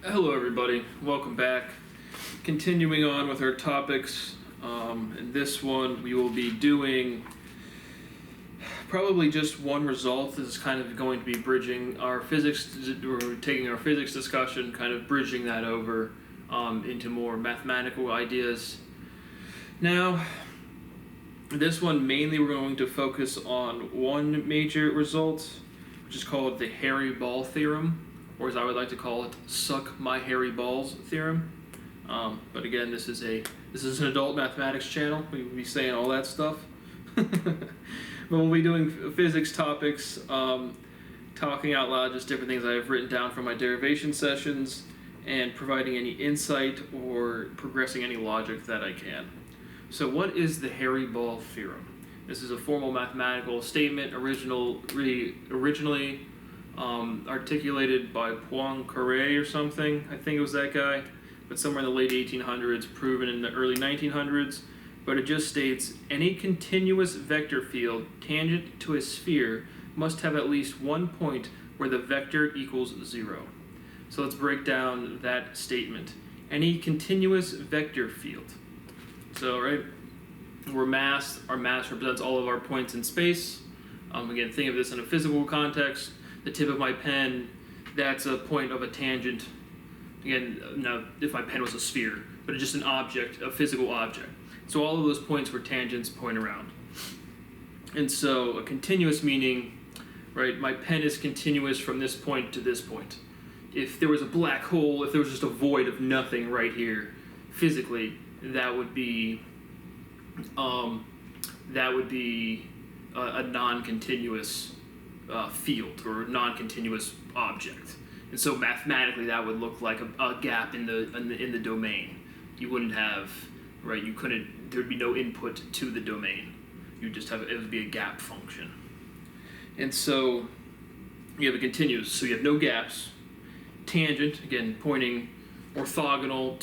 Hello everybody, welcome back. Continuing on with our topics, in this one we will be doing probably just one result. This is kind of going to be bridging our physics, we're taking our physics discussion, kind of bridging that over into more mathematical ideas. Now, this one mainly we're going to focus on one major result, which is called the hairy ball theorem, or as I would like to call it, suck my hairy balls theorem. But again, this is an adult mathematics channel. We will be saying all that stuff. But we'll be doing physics topics, talking out loud, just different things I have written down from my derivation sessions, and providing any insight or progressing any logic that I can. So what is the hairy ball theorem? This is a formal mathematical statement originally articulated by Poincaré or something. I think it was that guy, but somewhere in the late 1800s, proven in the early 1900s. But it just states, any continuous vector field tangent to a sphere must have at least one point where the vector equals 0. So let's break down that statement. Any continuous vector field. So, right, our mass represents all of our points in space. Again, think of this in a physical context. The tip of my pen, that's a point of a tangent. Again, now if my pen was a sphere, but it's just an object, a physical object. So all of those points were tangents point around. And so a continuous meaning, right, my pen is continuous from this point to this point. If there was a black hole, if there was just a void of nothing right here, physically, that would be a non-continuous field or non-continuous object, and so mathematically that would look like a gap in the domain. You wouldn't have, right? You couldn't. There'd be no input to the domain. You just have, it would be a gap function. And so you have a continuous. So you have no gaps. Tangent, again, pointing orthogonal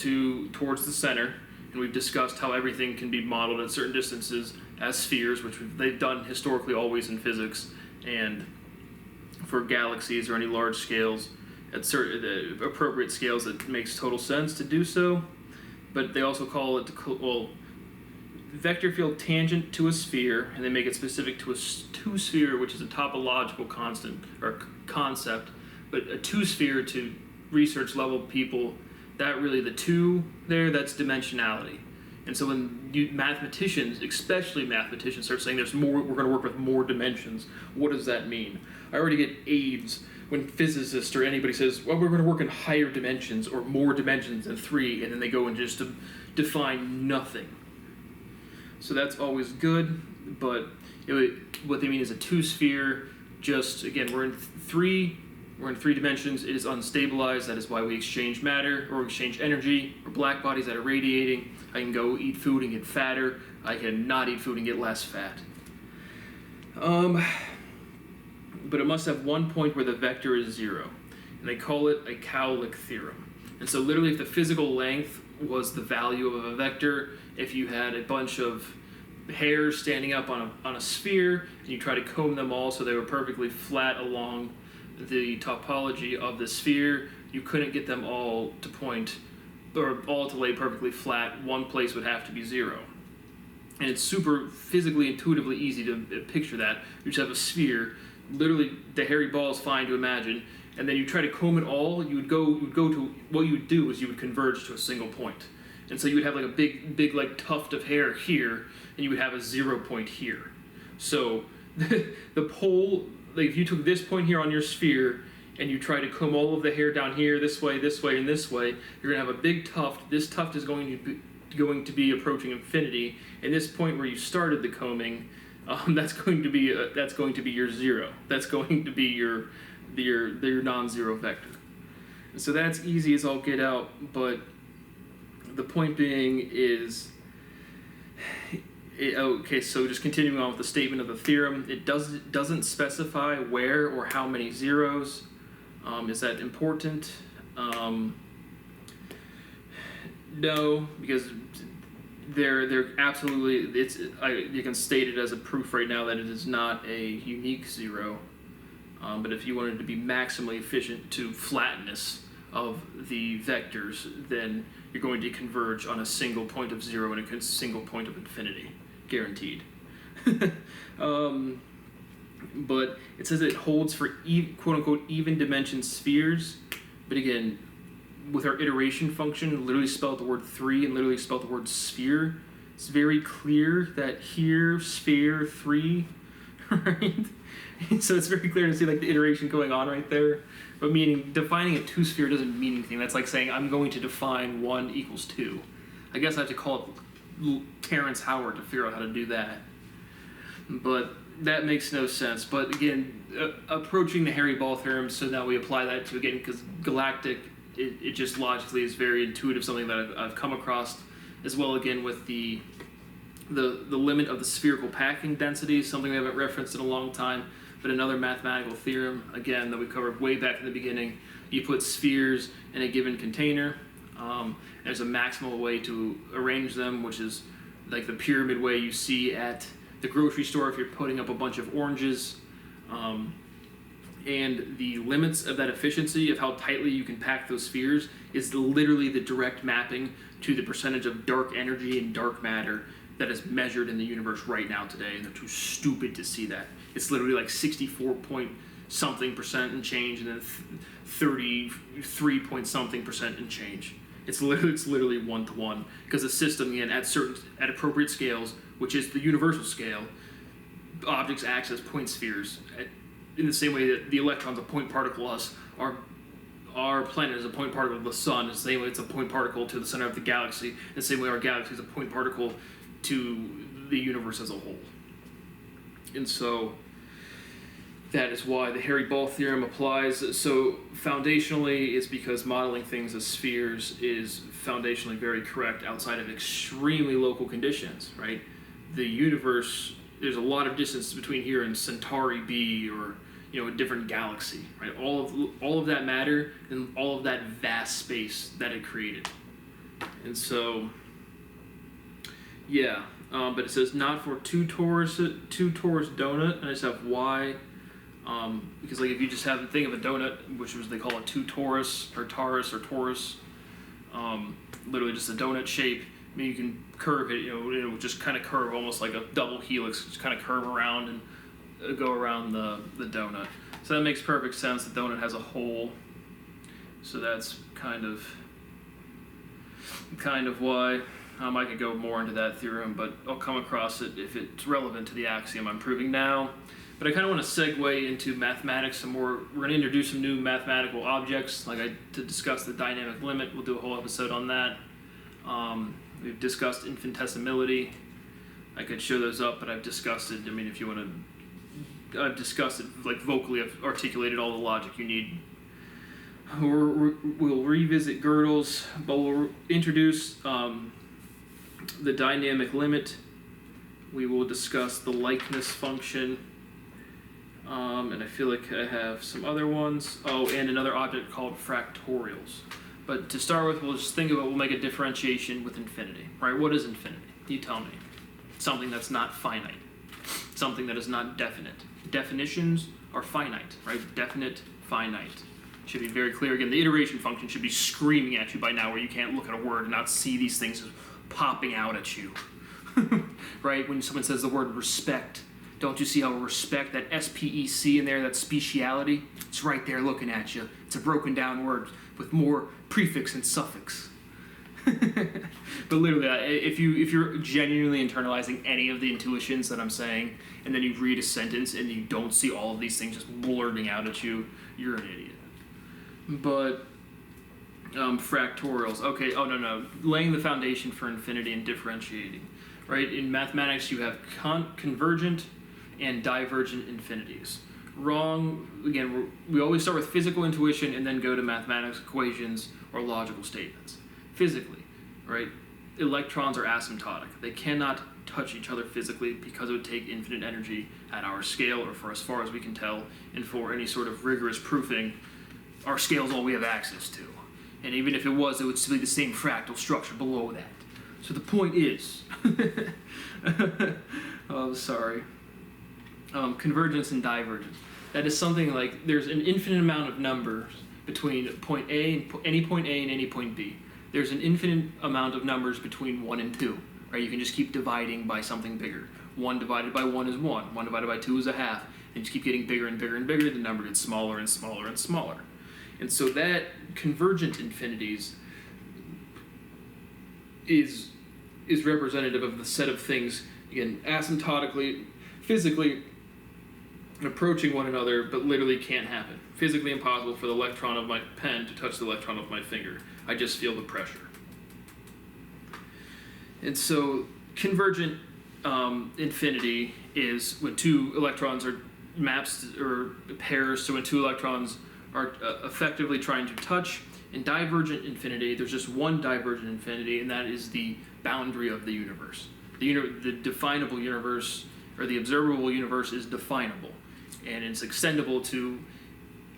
towards the center. And we've discussed how everything can be modeled at certain distances as spheres, which they've done historically always in physics, and for galaxies or any large scales at certain appropriate scales that makes total sense to do so. But they also call it, vector field tangent to a sphere, and they make it specific to a two-sphere, which is a topological constant or concept. But a two-sphere to research level people, that really the two there, that's dimensionality. And so when mathematicians, especially mathematicians, start saying there's more, we're going to work with more dimensions, what does that mean? I already get AIDS when physicists or anybody says, well, we're going to work in higher dimensions or more dimensions than 3, and then they go and just define nothing. So that's always good, but what they mean is a two-sphere. Just again, we're in three dimensions. It is unstabilized. That is why we exchange matter or exchange energy. Or black bodies that are radiating. I can go eat food and get fatter. I can not eat food and get less fat. But it must have one point where the vector is 0, and they call it a Cowlick theorem. And so literally, if the physical length was the value of a vector, if you had a bunch of hairs standing up on a sphere, and you try to comb them all so they were perfectly flat along the topology of the sphere, you couldn't get them all to point, or all to lay perfectly flat. One place would have to be 0. And it's super physically, intuitively easy to picture that. You just have a sphere, literally the hairy ball is fine to imagine, and then you try to comb it all, you would go to, what you would do is you would converge to a single point. And so you would have like a big like tuft of hair here, and you would have a 0 point here. So the pole, like if you took this point here on your sphere and you try to comb all of the hair down here, this way, and this way, you're gonna have a big tuft. This tuft is going to be approaching infinity. And this point where you started the combing, that's going to be your 0. That's going to be your non-zero vector. And so that's easy as all get out, but the point being is, okay, so just continuing on with the statement of the theorem, it doesn't specify where or how many zeros. Is that important? No, because they're absolutely, you can state it as a proof right now that it is not a unique 0. But if you wanted to be maximally efficient to flatness, of the vectors, then you're going to converge on a single point of 0 and a single point of infinity, guaranteed. But it says it holds for quote-unquote even dimension spheres, but again, with our iteration function, literally spell out the word 3 and literally spell out the word sphere. It's very clear that here, sphere 3, right? So it's very clear to see like the iteration going on right there. But meaning, defining a 2-sphere doesn't mean anything. That's like saying, I'm going to define 1 equals 2. I guess I have to call up Terrence Howard to figure out how to do that. But that makes no sense. But again, approaching the Harry-Ball theorem, so now we apply that to, again, because galactic, it just logically is very intuitive, something that I've come across, as well again with the limit of the spherical packing density, something we haven't referenced in a long time, but another mathematical theorem, again, that we covered way back in the beginning. You put spheres in a given container. There's a maximal way to arrange them, which is like the pyramid way you see at the grocery store if you're putting up a bunch of oranges. And the limits of that efficiency of how tightly you can pack those spheres is literally the direct mapping to the percentage of dark energy and dark matter that is measured in the universe right now today, and they're too stupid to see that. It's literally like 64 point something percent and change, and then 33 point something percent and change. It's literally 1-to-1, because the system, again, at appropriate scales, which is the universal scale, objects act as point spheres. In the same way that the electron's a point particle to us, our planet is a point particle to the sun. The same way it's a point particle to the center of the galaxy. The same way our galaxy is a point particle to the universe as a whole. And so that is why the Harry-Ball theorem applies. So foundationally, it's because modeling things as spheres is foundationally very correct outside of extremely local conditions, right? The universe, there's a lot of distance between here and Centauri B, or a different galaxy, right? All of that matter and all of that vast space that it created. And so, yeah, but it says not for two torus donut, and I just have y, because like if you just have a thing of a donut, which was they call it two torus or torus, literally just a donut shape. I mean, you can curve it, it'll just kind of curve almost like a double helix, just kind of curve around and go around the donut. So that makes perfect sense. The donut has a hole, so that's kind of why. I could go more into that theorem, but I'll come across it if it's relevant to the axiom I'm proving now. But I kind of want to segue into mathematics some more. We're going to introduce some new mathematical objects, to discuss the dynamic limit. We'll do a whole episode on that. We've discussed infinitesimality. I could show those up, but I've discussed it. I mean, if you want to, I've discussed it vocally. I've articulated all the logic you need. We'll revisit Gödel's, but we'll introduce the dynamic limit. We will discuss the likeness function. And I feel like I have some other ones. Oh, and another object called fractorials. But to start with, we'll make a differentiation with infinity, right? What is infinity? You tell me. Something that's not finite. Something that is not definite. Definitions are finite, right? Definite, finite. Should be very clear. Again, the iteration function should be screaming at you by now where you can't look at a word and not see these things popping out at you. Right? When someone says the word respect, don't you see how respect, that S-P-E-C in there, that speciality? It's right there looking at you. It's a broken down word with more prefix and suffix. But literally, if you're genuinely internalizing any of the intuitions that I'm saying, and then you read a sentence and you don't see all of these things just blurting out at you, you're an idiot. But fractorials. Okay, no. Laying the foundation for infinity and differentiating. Right? In mathematics, you have convergent and divergent infinities. Wrong, again, we always start with physical intuition and then go to mathematics equations or logical statements. Physically, right? Electrons are asymptotic. They cannot touch each other physically because it would take infinite energy at our scale, or for as far as we can tell, and for any sort of rigorous proofing, our scale is all we have access to. And even if it was, it would still be the same fractal structure below that. So the point is, convergence and divergence. That is something like there's an infinite amount of numbers between point A and any point A and any point B. There's an infinite amount of numbers between 1 and 2, right? You can just keep dividing by something bigger. 1 divided by 1 is 1. 1 divided by 2 is a half. And just keep getting bigger and bigger and bigger. The number gets smaller and smaller and smaller. And so that convergent infinities is representative of the set of things, again, asymptotically, physically approaching one another, but literally can't happen. Physically impossible for the electron of my pen to touch the electron of my finger. I just feel the pressure. And so convergent infinity is when two electrons are maps or pairs, so when two electrons are effectively trying to touch. In divergent infinity, there's just one divergent infinity, and that is the boundary of the universe. The definable universe, or the observable universe, is definable, and it's extendable to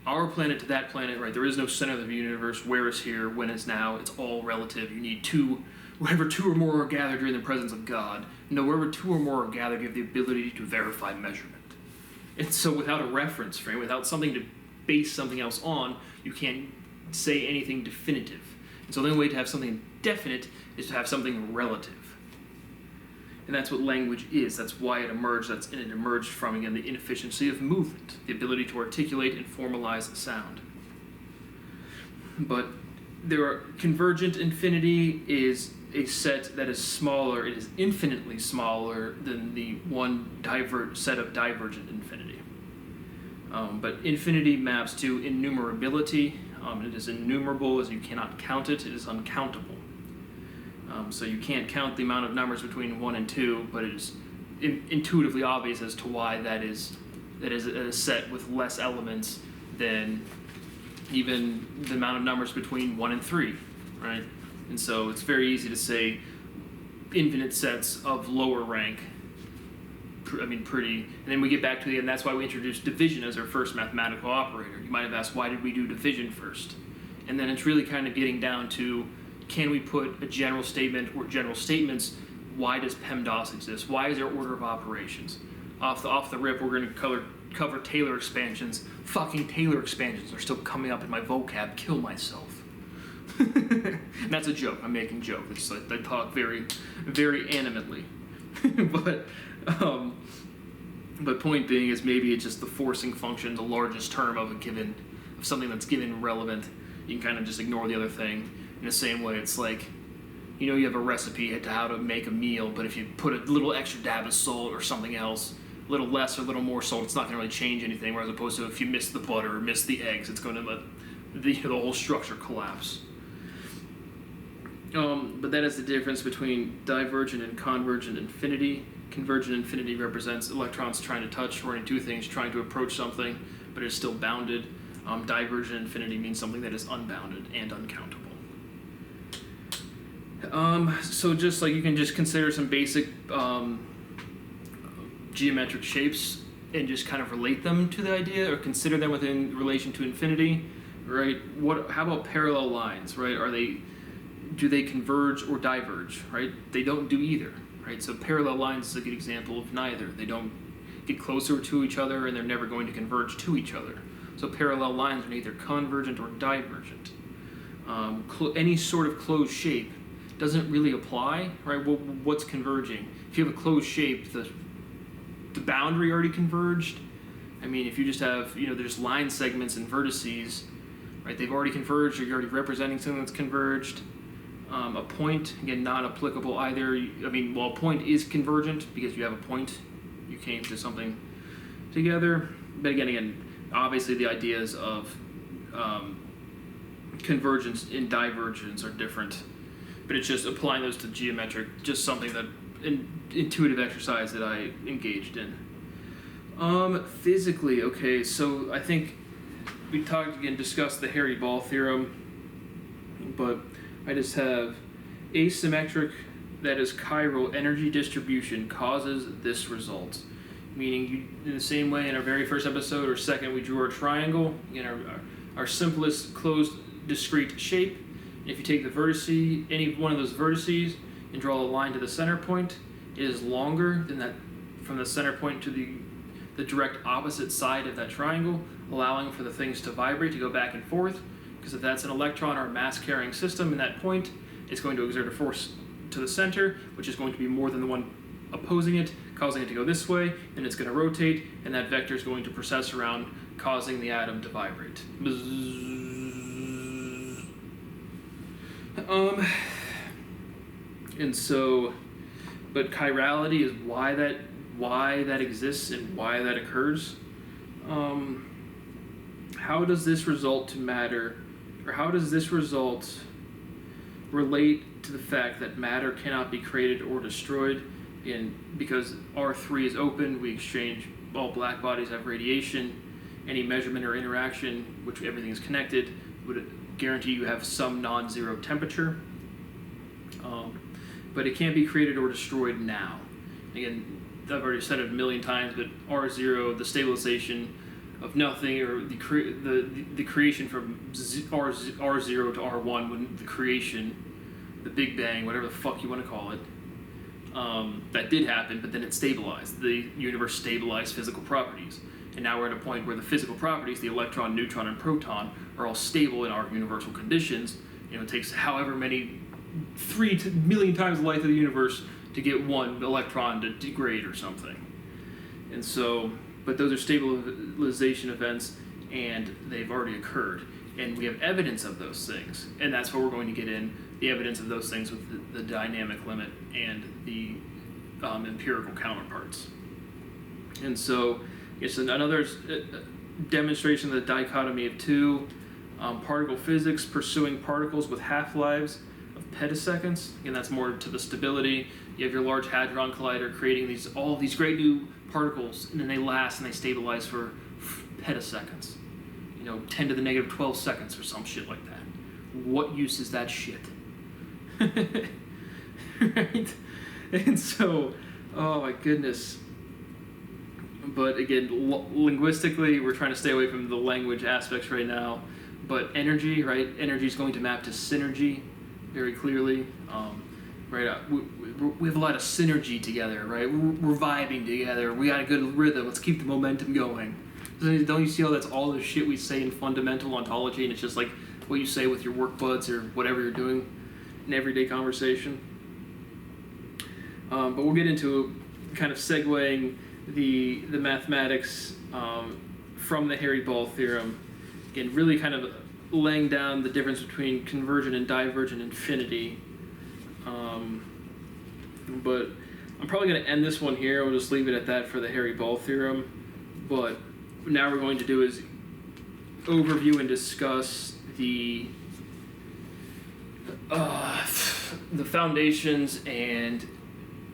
our planet to that planet, right? There is no center of the universe, where is here, when is now, it's all relative. You need two, wherever two or more are gathered, you're in the presence of God. No, wherever two or more are gathered, you have the ability to verify measurement. And so without a reference frame, without something to base something else on, you can't say anything definitive. And so the only way to have something definite is to have something relative. And that's what language is. That's why it emerged. And it emerged from, again, the inefficiency of movement, the ability to articulate and formalize sound. But there are convergent infinity is a set that is smaller. It is infinitely smaller than the one set of divergent infinity. But infinity maps to innumerability. It is innumerable as you cannot count it. It is uncountable. So you can't count the amount of numbers between 1 and 2, but it is intuitively obvious as to why that is a set with less elements than even the amount of numbers between 1 and 3, right? And so it's very easy to say infinite sets of lower rank. And then we get back to and that's why we introduced division as our first mathematical operator. You might have asked, why did we do division first? And then it's really kind of getting down to, can we put a general statement or general statements? Why does PEMDAS exist? Why is there order of operations? Off the rip, we're going to cover Taylor expansions. Fucking Taylor expansions are still coming up in my vocab. Kill myself. And that's a joke. I'm making a joke. It's like I talk very, very animately. But point being is maybe it's just the forcing function, the largest term of something that's given relevant. You can kind of just ignore the other thing. In the same way, it's like, you have a recipe to how to make a meal, but if you put a little extra dab of salt or something else, a little less or a little more salt, it's not going to really change anything. Whereas opposed to if you miss the butter or miss the eggs, it's going to let the whole structure collapse. But that is the difference between divergent and convergent infinity. Convergent infinity represents electrons trying to touch, running two things, trying to approach something, but it is still bounded. Divergent infinity means something that is unbounded and uncountable. So just like you can just consider some basic geometric shapes and just kind of relate them to the idea or consider them within relation to infinity, right? How about parallel lines, right? Do they converge or diverge, right? They don't do either, right? So parallel lines is a good example of neither. They don't get closer to each other and they're never going to converge to each other. So parallel lines are neither convergent or divergent. Any sort of closed shape doesn't really apply, right? Well, what's converging? If you have a closed shape, the boundary already converged. I mean, if you just have, there's line segments and vertices, right? They've already converged, or you're already representing something that's converged. A point, again, not applicable either. A point is convergent because you have a point. You came to something together. But again, obviously the ideas of convergence and divergence are different. But it's just applying those to geometric, just something that intuitive exercise that I engaged in. Physically, okay, so I think we discussed the Harry-Ball theorem, but I just have asymmetric, that is chiral energy distribution causes this result. Meaning, in the same way in our very first episode or second, we drew our triangle, our simplest closed discrete shape. If you take the vertice, any one of those vertices, and draw a line to the center point, it is longer than that from the center point to the direct opposite side of that triangle, allowing for the things to vibrate, to go back and forth. because if that's an electron or a mass-carrying system in that point, it's going to exert a force to the center, which is going to be more than the one opposing it, causing it to go this way, and it's going to rotate, and that vector is going to precess around, causing the atom to vibrate. And so, but chirality is why that exists and why that occurs. How does this result to matter, or how does this result relate to the fact that matter cannot be created or destroyed? And because R3 is open, we exchange, all black bodies have radiation. Any measurement or interaction, which everything is connected, would guarantee you have some non-zero temperature. But it can't be created or destroyed now. Again, I've already said it a million times, but R0, the stabilization of nothing, or the creation from R0 to R1, when the creation, the Big Bang, whatever the fuck you want to call it, that did happen, but then it stabilized. The universe stabilized physical properties. And now we're at a point where the physical properties, the electron, neutron, and proton, are all stable in our universal conditions. It takes however many 3 million times the light of the universe to get one electron to degrade or something. And so, but those are stabilization events, and they've already occurred. And we have evidence of those things. And that's what we're going to get in, the evidence of those things with the dynamic limit and the empirical counterparts. And so, it's another demonstration of the dichotomy of two. Particle physics, pursuing particles with half-lives of petaseconds. Again, that's more to the stability. You have your Large Hadron Collider creating all these great new particles, and then they last and they stabilize for petaseconds. 10 to the negative 12 seconds or some shit like that. What use is that shit? Right? And so, oh my goodness. But again, linguistically, we're trying to stay away from the language aspects right now. But energy, right? Energy is going to map to synergy very clearly. Right? We have a lot of synergy together, right? We're vibing together. We got a good rhythm. Let's keep the momentum going. Don't you see how that's all the shit we say in fundamental ontology, and it's just like what you say with your work buds or whatever you're doing in everyday conversation? But we'll get into kind of segueing the mathematics from the Harry-Ball theorem. Again, really kind of laying down the difference between convergent and divergent infinity. But I'm probably going to end this one here. We'll just leave it at that for the Harry-Ball theorem. But now we're going to do is overview and discuss the foundations and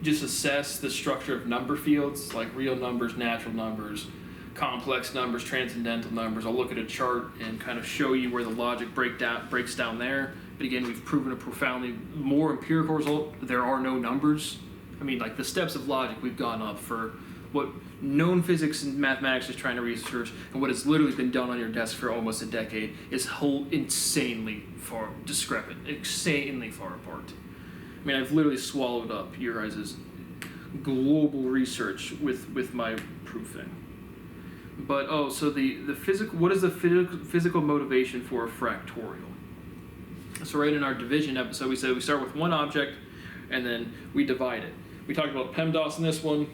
just assess the structure of number fields, like real numbers, natural numbers, complex numbers, transcendental numbers. I'll look at a chart and kind of show you where the logic breaks down there. But again, we've proven a profoundly more empirical result. There are no numbers. I mean, like the steps of logic we've gone up for what known physics and mathematics is trying to research, and what has literally been done on your desk for almost a decade is insanely far discrepant, insanely far apart. I mean, I've literally swallowed up your guys' global research with my proofing. But so the physical, what is the physical motivation for a fractorial? So right in our division episode, we said we start with one object and then we divide it. We talked about PEMDAS in this one.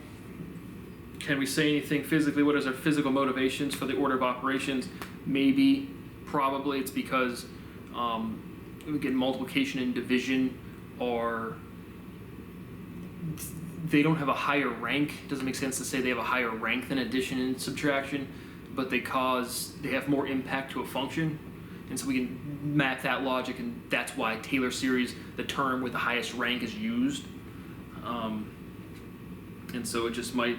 Can we say anything physically? What is our physical motivations for the order of operations? Maybe, probably. It's because again, multiplication and division they don't have a higher rank. It doesn't make sense to say they have a higher rank than addition and subtraction, but they have more impact to a function. And so we can map that logic, and that's why Taylor series, the term with the highest rank, is used. And so it just might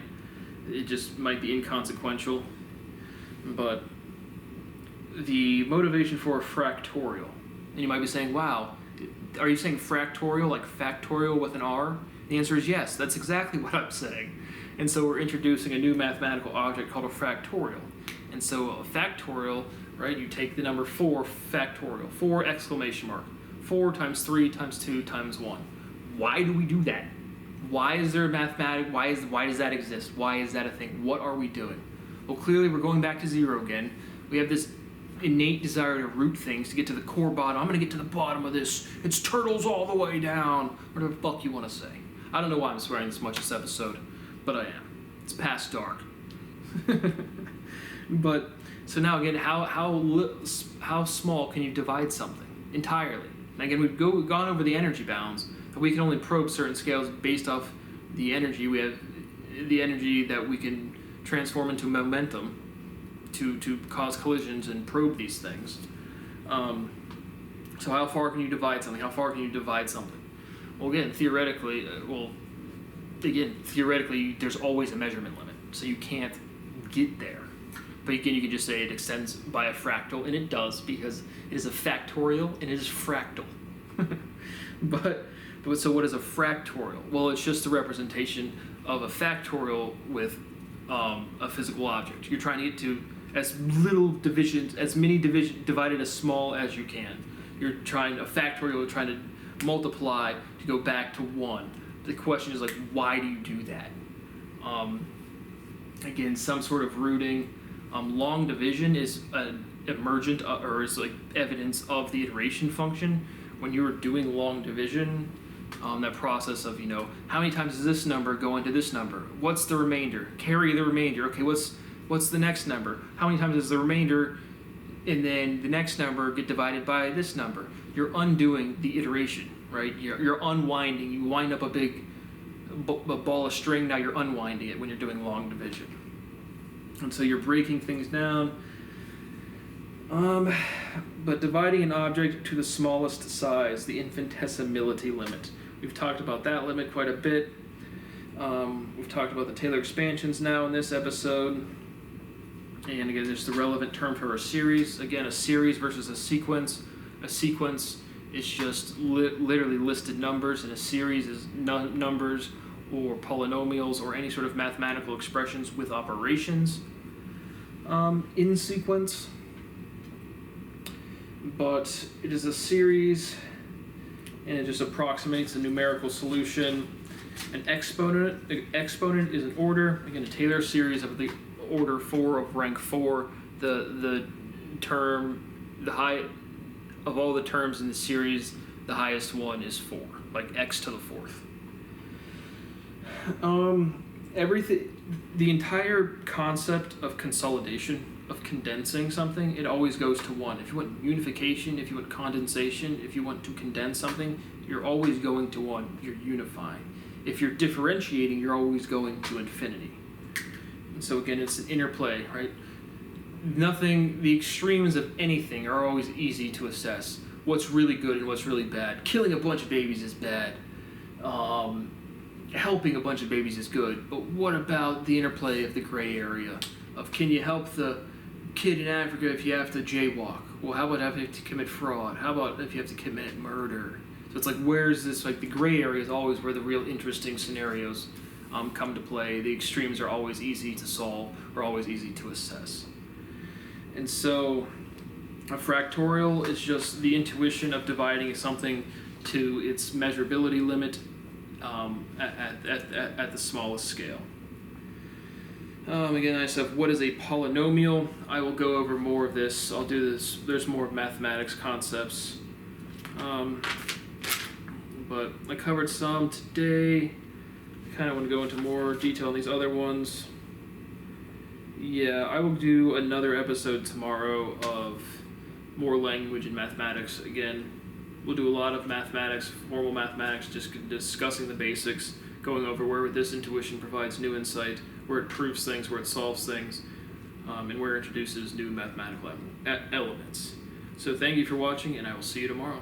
be inconsequential. But the motivation for a fractorial, and you might be saying, wow, are you saying fractorial like factorial with an R? The answer is yes, that's exactly what I'm saying. And so we're introducing a new mathematical object called a fractorial. And so a factorial, right, you take the number 4 factorial, 4 exclamation mark, 4 times 3 times 2 times 1. Why do we do that? Why is there mathematics? Why does that exist? Why is that a thing? What are we doing? Well, clearly we're going back to 0 again. We have this innate desire to root things, to get to the core bottom. I'm going to get to the bottom of this. It's turtles all the way down. Whatever the fuck you want to say. I don't know why I'm swearing this much this episode, but I am. It's past dark. But, so now again, how small can you divide something entirely? And again, we've gone over the energy bounds. We can only probe certain scales based off the energy. We have the energy that we can transform into momentum to cause collisions and probe these things. So how far can you divide something? How far can you divide something? Well, again, theoretically, there's always a measurement limit, so you can't get there. But again, you can just say it extends by a fractal, and it does, because it is a factorial and it is fractal. But so what is a fractorial? Well, it's just a representation of a factorial with a physical object. You're trying to get to as little divisions, as many divided as small as you can. A factorial, you're trying to multiply to go back to 1. The question is, like, why do you do that? Again, some sort of rooting. Long division is emergent, or is like evidence of the iteration function. When you're doing long division, that process of, how many times does this number go into this number? What's the remainder? Carry the remainder. Okay, what's the next number? How many times does the remainder and then the next number get divided by this number? You're undoing the iteration, right? You're unwinding. You wind up a big ball of string, now you're unwinding it when you're doing long division. And so you're breaking things down. But dividing an object to the smallest size, the infinitesimality limit. We've talked about that limit quite a bit. We've talked about the Taylor expansions now in this episode. And again, there's the relevant term for a series. Again, a series versus a sequence. A sequence is just literally listed numbers, and a series is numbers or polynomials or any sort of mathematical expressions with operations in sequence. But it is a series, and it just approximates a numerical solution. An exponent is an order. Again, a Taylor series of the order 4 of rank 4. The term, the high of all the terms in the series, the highest one is 4, like x to the 4th. The entire concept of consolidation, of condensing something, it always goes to 1. If you want unification, if you want condensation, if you want to condense something, you're always going to 1. You're unifying. If you're differentiating, you're always going to infinity. And so again, it's an interplay, right? The extremes of anything are always easy to assess. What's really good and what's really bad. Killing a bunch of babies is bad. Helping a bunch of babies is good. But what about the interplay of the gray area? Of, can you help the kid in Africa if you have to jaywalk? Well, how about if you have to commit fraud? How about if you have to commit murder? So it's like, where's this, like, the gray area is always where the real interesting scenarios come to play. The extremes are always easy to solve, or always easy to assess. And so a fractorial is just the intuition of dividing something to its measurability limit at the smallest scale. Again, I said, what is a polynomial? I will go over more of this. I'll do this. There's more mathematics concepts. But I covered some today. I kind of want to go into more detail on these other ones. Yeah, I will do another episode tomorrow of more language and mathematics. Again, we'll do a lot of mathematics, formal mathematics, just discussing the basics, going over where this intuition provides new insight, where it proves things, where it solves things, and where it introduces new mathematical elements. So thank you for watching, and I will see you tomorrow.